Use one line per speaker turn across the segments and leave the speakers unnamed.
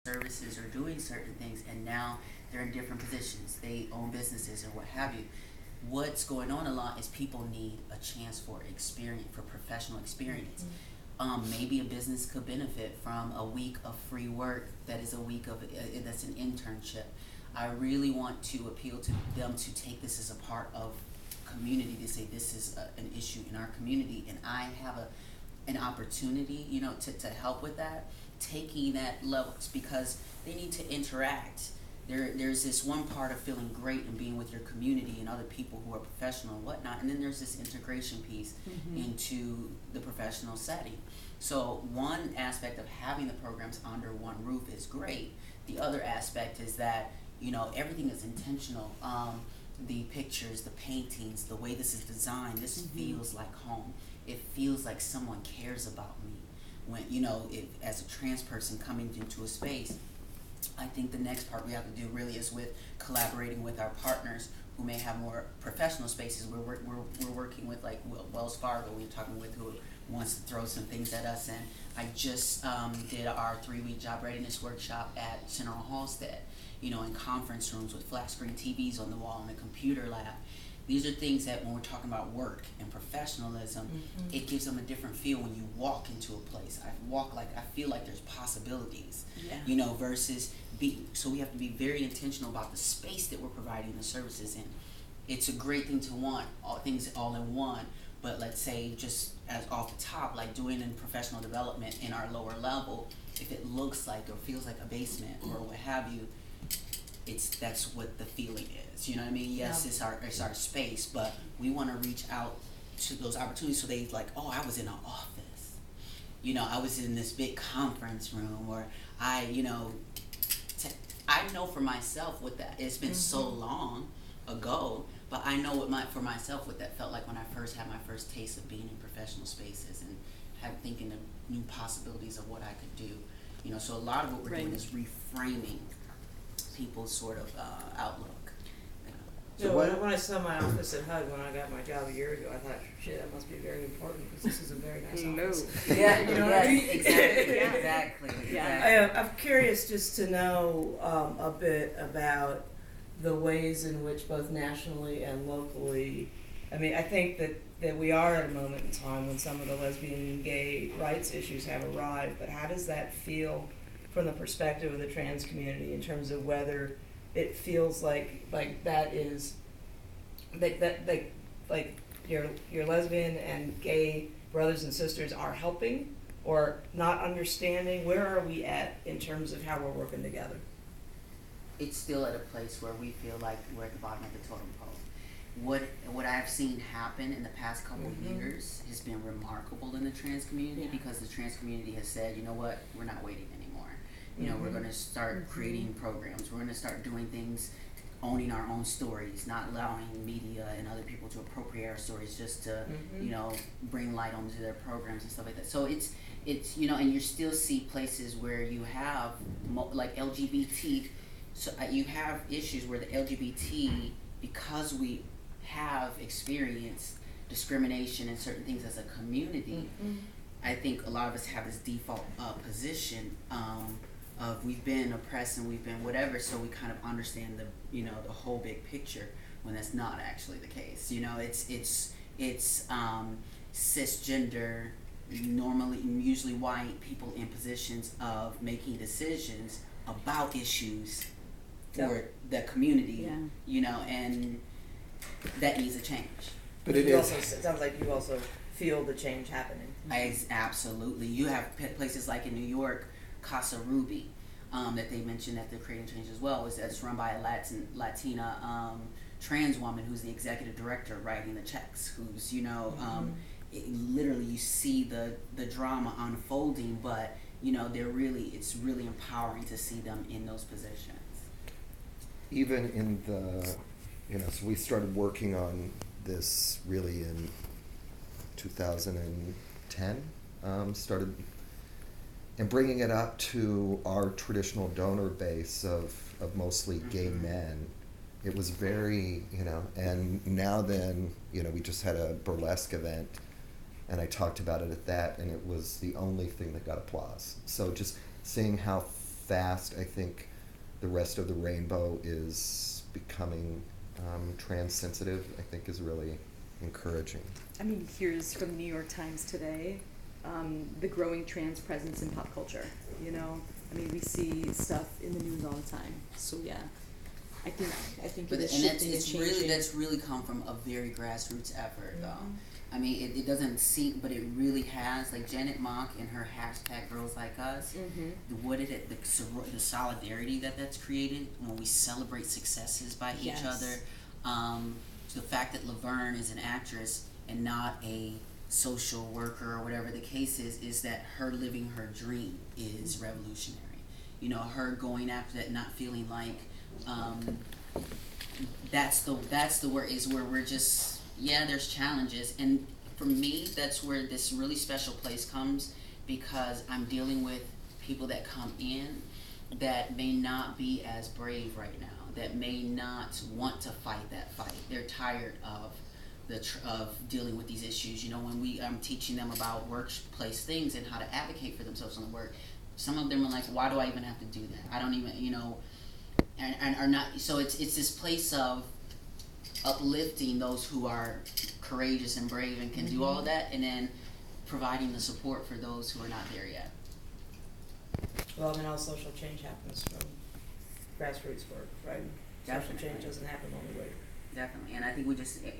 services or doing certain things, and now they're in different positions. They own businesses or what have you. What's going on a lot is people need a chance for experience, for professional experience. Maybe a business could benefit from a week of free work that is a week of that's an internship. I really want to appeal to them to take this as a part of community, to say this is an issue in our community, and I have an opportunity, to help with that, taking that levels, because they need to interact. There's this one part of feeling great and being with your community and other people who are professional and whatnot, and then there's this integration piece into the professional setting. So one aspect of having the programs under one roof is great. The other aspect is that, everything is intentional. The pictures, the paintings, the way this is designed, this feels like home. It feels like someone cares about me. When, as a trans person coming into a space, I think the next part we have to do really is with collaborating with our partners who may have more professional spaces. We're working with like Wells Fargo. We're talking with who wants to throw some things at us, and I just did our 3-week job readiness workshop at General Halstead, in conference rooms with flat screen TVs on the wall and a computer lab. These are things that when we're talking about work and professionalism, it gives them a different feel when you walk into a place. I feel like there's possibilities, versus so we have to be very intentional about the space that we're providing the services in. It's a great thing to want all things all in one, but let's say just as off the top, like doing in professional development in our lower level, if it looks like or feels like a basement or what have you, that's what the feeling is. You know what I mean? Yes, it's our space, but we want to reach out to those opportunities so they like, oh, I was in an office. I was in this big conference room, or I know for myself what that, it's been so long ago, but I know for myself what that felt like when I first had my first taste of being in professional spaces and thinking of new possibilities of what I could do. So a lot of what we're doing is reframing people's sort of outlook.
So when I saw my office at HUD when I got my job a year ago, I thought, shit, that must be very important because this is a very nice office.
Yeah, what I mean? Exactly.
Yeah. I'm curious just to know a bit about the ways in which both nationally and locally, I think that we are at a moment in time when some of the lesbian and gay rights issues have arrived, but how does that feel from the perspective of the trans community in terms of whether it feels like that is like your lesbian and gay brothers and sisters are helping or not understanding? Where are we at in terms of how we're working together?
It's still at a place where we feel like we're at the bottom of the totem pole. What I've seen happen in the past couple of years has been remarkable in the trans community, because the trans community has said, you know what, we're not waiting anymore. We're going to start creating programs. We're going to start doing things, owning our own stories, not allowing media and other people to appropriate our stories just to, bring light onto their programs and stuff like that. So it's and you still see places where you have like LGBT. So you have issues where the LGBT, because we have experienced discrimination in certain things as a community, I think a lot of us have this default position of we've been oppressed and we've been whatever, so we kind of understand the whole big picture when that's not actually the case. It's cisgender, usually white people in positions of making decisions about issues for the community, and that needs a change.
But it sounds like you also feel the change happening.
Absolutely. You have places like in New York, Casa Ruby, that they mentioned that they're creating change as well. That's run by a Latina trans woman who's the executive director writing the checks, who's, literally you see the drama unfolding, but, it's really empowering to see them in those positions.
Even in so we started working on this really in 2010, started and bringing it up to our traditional donor base of mostly gay men. It was very, and now then, we just had a burlesque event and I talked about it at that, and it was the only thing that got applause. So just seeing how fast I think the rest of the rainbow is becoming trans sensitive, I think is really encouraging.
I mean, here's from New York Times today, the growing trans presence in pop culture, you know? I mean, we see stuff in the news all the time. So yeah, I think
But
it is
and
shifting and
it's
changing.
really that's really come from a very grassroots effort, though. I mean, it doesn't seem, but it really has. Like Janet Mock and her hashtag Girls Like Us. What it the solidarity that's created when we celebrate successes by each other. The fact that Laverne is an actress and not a social worker or whatever the case is that her living her dream is revolutionary. You know, her going after that, not feeling like that's the word is where we're just there's challenges, and for me that's where this really special place comes, because I'm dealing with people that come in that may not be as brave right now, that may not want to fight that fight. They're tired of of dealing with these issues. You know, when I'm teaching them about workplace things and how to advocate for themselves on the work, some of them are like, why do I even have to do that? I don't even, you know, and are not. So it's this place of uplifting those who are courageous and brave and can do all of that, and then providing the support for those who are not there yet.
Well, I mean, all social change happens from grassroots work, right?
Definitely.
Social change doesn't happen on the way.
Definitely, and I think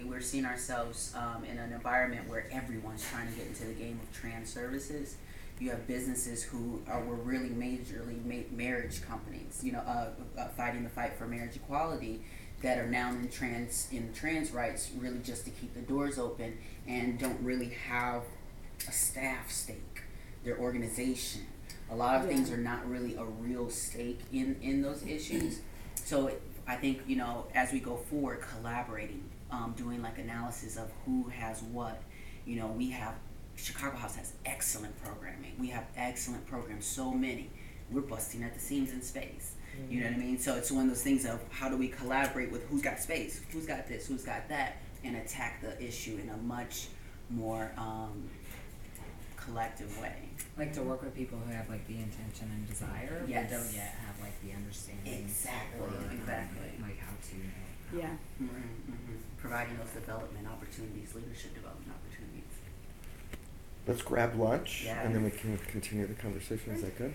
we're seeing ourselves in an environment where everyone's trying to get into the game of trans services. You have businesses who were really majorly marriage companies, you know, fighting the fight for marriage equality, that are now in trans rights, really just to keep the doors open, and don't really have a staff stake, their organization. A lot of things are not really a real stake in those issues. So I think, you know, as we go forward, collaborating, doing like analysis of who has what. You know, we have, Chicago House has excellent programming. We have excellent programs, so many. We're busting at the seams in space. You know what I mean? So it's one of those things of how do we collaborate with who's got space, who's got this, who's got that, and attack the issue in a much more collective way.
Like to work with people who have like the intention and desire, but
Yes.
don't yet have like the understanding.
Exactly,
Or,
exactly.
like how to know.
Yeah.
Providing those development opportunities, leadership development opportunities.
Let's grab lunch
Yeah.
and then we can continue the conversation. Is that good?